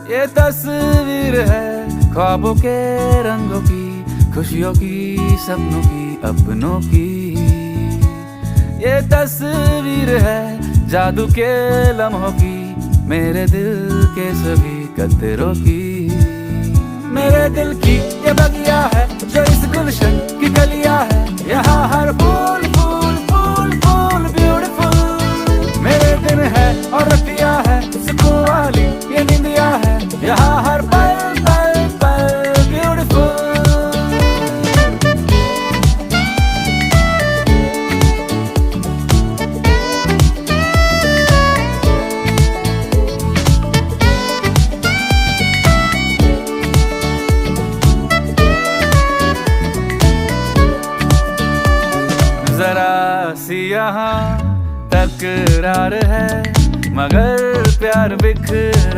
ये तस्वीर है ख्वाबों के रंगों की, खुशियों की, सपनों की, अपनों की। ये तस्वीर है जादू के लम्हों की, मेरे दिल के सभी कतरों की। मेरे दिल की ये बगिया है जो इस गुलशन की कलियां है, यहाँ हर फूल फूल फूल फूल ब्यूटीफुल। मेरे दिन है और रतिया है, सुकून वाली ये नींदिया है, यहाँ हर पल पल पल ब्यूटीफुल। जरा सी यहाँ तकरार है, मगर प्यार बिखरा